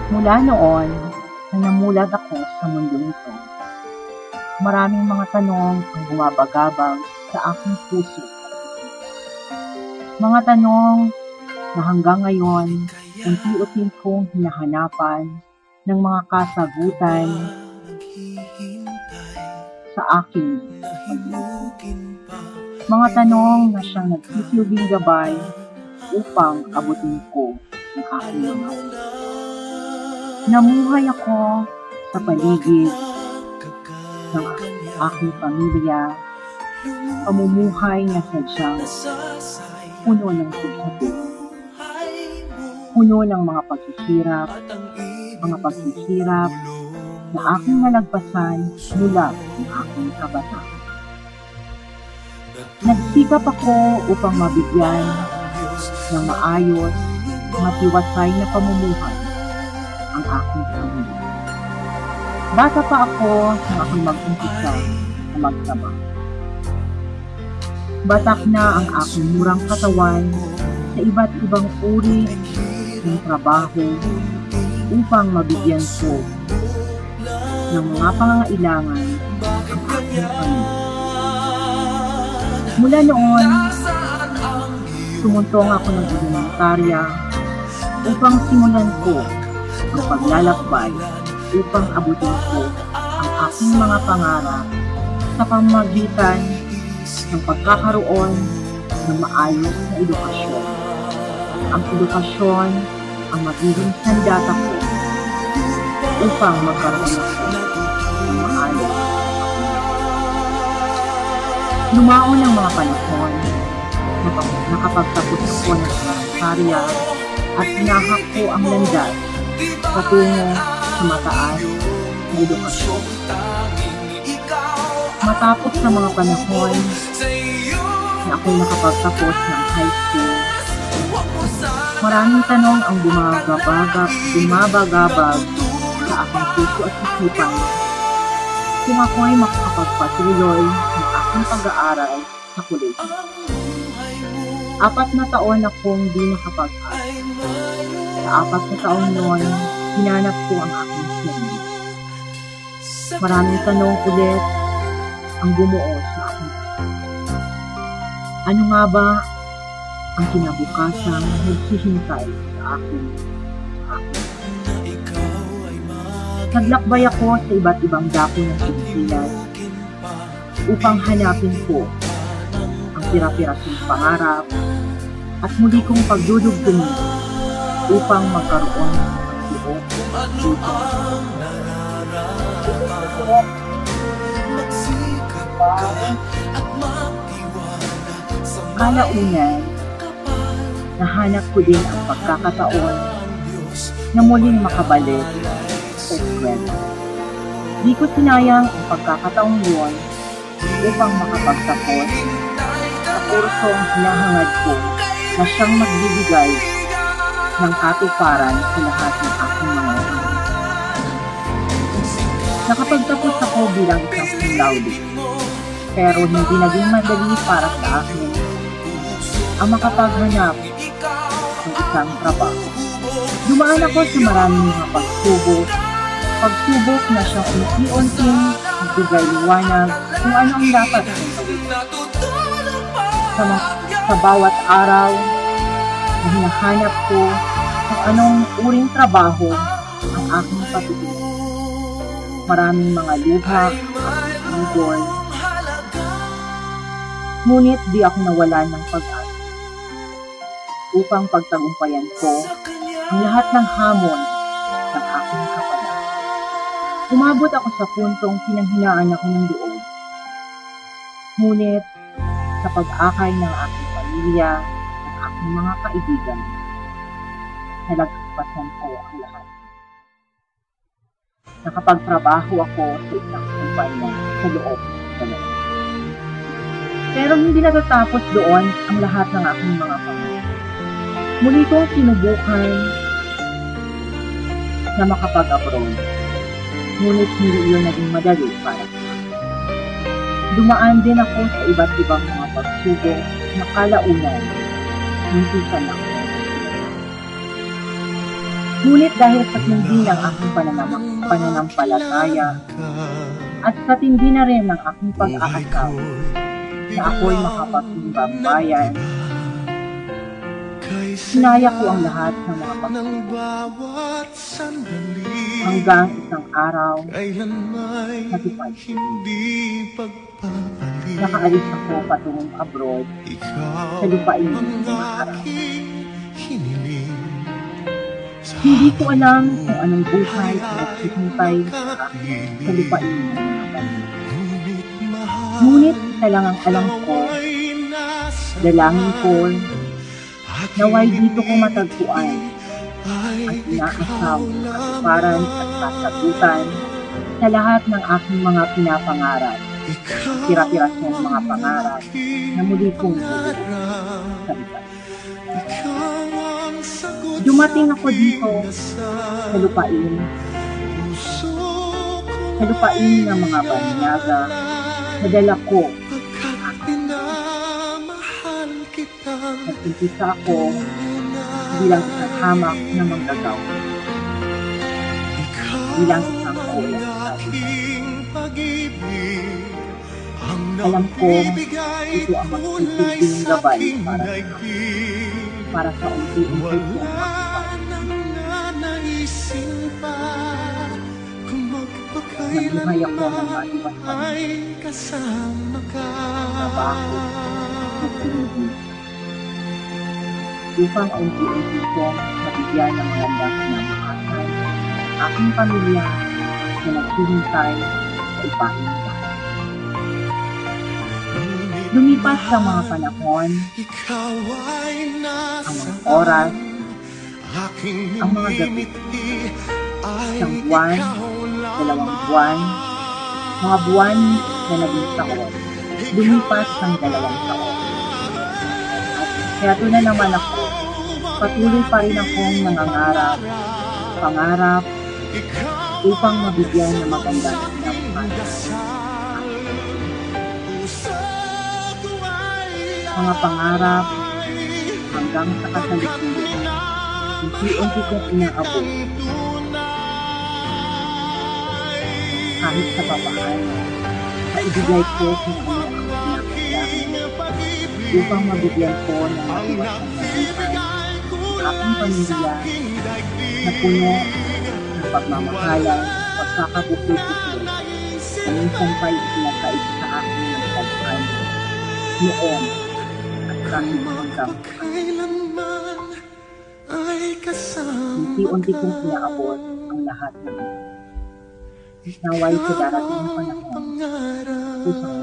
Mula noon na namulat ako sa mundong ito, maraming mga tanong ang bumabagabag sa aking puso. Mga tanong na hanggang ngayon unti-unti kong hinahanapan ng mga kasagutan sa aking mga tanong na siyang nagsisilbing gabay upang abutin ko ang aking mga. Namuhay ako sa paligid ng aking pamilya, pamumuhay na sadyang puno ng sigsabi, puno ng mga paghihirap na aking nalagpasan mula ng aking kabataan. Nagsikap ako upang mabigyan ng maayos, matiwasay na pamumuhay ang aking pamilya. Bata pa ako nang ako'y mag-umpisa na magtrabaho. Batak na ang aking murang katawan sa iba't ibang uri ng trabaho upang mabigyan ko ng mga pangangailangan ang aking pamilya. Mula noon, tumuntong ako ng elementarya upang simulan ko ang paglalakbay upang abutin ko ang aking mga pangarap sa pamamagitan ng pagkakaroon ng maayos na edukasyon. Ang edukasyon ang magiging sandata ko upang magkaroon ako ng maayos. Lumaon ang mga panahon na nakapagtapos ako ng elementarya at tinahak ko ang landas patungo sa mataas na edukasyon. Matapos sa mga panahon na ako'y nakapagtapos ng high school, maraming tanong ang bumabagabag sa aking puso at isipan kung ako'y makakapagpatuloy ng aking pag-aaral sa kolehiyo. 4 na taon akong di nakapag-aral. Sa 4 na taon noon, hinanap ko ang aking sarili. Maraming tanong ulit ang bumuo sa akin. Ano nga ba ang kinabukasan na nagsihintay sa akin? Naglakbay ako sa iba't ibang dako ng Pilipinas upang hanapin ko ang pira-pirasong pangarap at muli kong pagdudugtungin upang magkaroon ng loob dito. Kalaunan, nahanap ko din ang pagkakataon na muling makabalik sa eskwela. Di ko sinayang ang pagkakataong yun upang makapagtapos sa kursong hinahangad ko na siyang magbibigay ng katuparan sa lahat ng aking mga ito. Nakapagtapos ako bilang isang cum laude, pero hindi naging madali para sa akin ang makapaghanap ng isang trabaho. Dumaan ako sa maraming mga pagsubok na siyang unti-unting nagbigay liwanag kung ano ang dapat kong gawin. Sa bawat araw na hinahanap ko kung anong uring trabaho ang aking patutunan. Maraming mga luha at ibon, ngunit di ako nawalan ng pag-asa upang pagtagumpayan ko ang lahat ng hamon ng aking kapalaran. Umabot ako sa puntong pinanghinaan ako ng loob. Ngunit sa pag-akay ng aking pamilya at aking mga kaibigan, nalagpasan ko ang lahat. Nakapagtrabaho ako sa isang kumpanya sa loob ng loob. Pero hindi natatapos doon ang lahat ng aking mga pangarap. Muli kong sinubukan na makapag-abroad. Ngunit hindi iyon naging madali para sa akin. Dumaan din ako sa iba't ibang mga pagsubok na kalaunan, minsan ako. Ngunit dahil sa tindi ng aking pananampalataya at sa tindi na rin ng aking pag-aasam na ako'y makapakimbang bayan, sinaya ko ang lahat ng mga pagsubok hanggang isang araw natupad. Nakaalis ako patungong abroad sa lupain ng mga araw. Hindi ko alam kung anong buhay ang nagsihintay sa lupain ng mga banyo. Ngunit isa lang ang alam ko, dalangin ko, naway dito ko matagpuan at inaasam na katuparan at kasagutan sa lahat ng aking mga pinapangarap, tira-tirasyong mga pangarap na muli kong sa iba. Dumating ako dito sa lupain ng mga banyaga, nadala ko nagsimpisa ako bilang isang hamak na manggagaw, bilang isang kuya. Alam ko ito ang magsisilbing gabay para sa unti-unti kong nagbuhay ako ng matiwasang trabaho at pinigil upang unti-unti kong mabigyan ng magandang kinamakasan ang aking pamilya na naghihintay sa ipaing bahay. Lumipas ang mga panahon, ang mga oras, ang mga gabi, isang buwan, 2 buwan, mga buwan na naging taon, lumipas ng 2 taon. At kaya ito na naman ako, patuloy pa rin akong nangangarap, pangarap, upang mabigyan ng magandang kinabukasan. Mga pangarap hanggang sa kasalukuyan, unti-unti kong inaabot. Kahit sa babaan, maibigay ko kung ano ang kinakailangan upang mabigyan ko ng matiwasang buhay ang aking pamilya na puno ng pagmamahalan, pagkakabuti-buti na minsan pa'y itinakait sa akin ng tagpan noon at kahit hanggang unti-unti kong inaabot ang lahat ng ito. Naway sa darating na panahon, pusang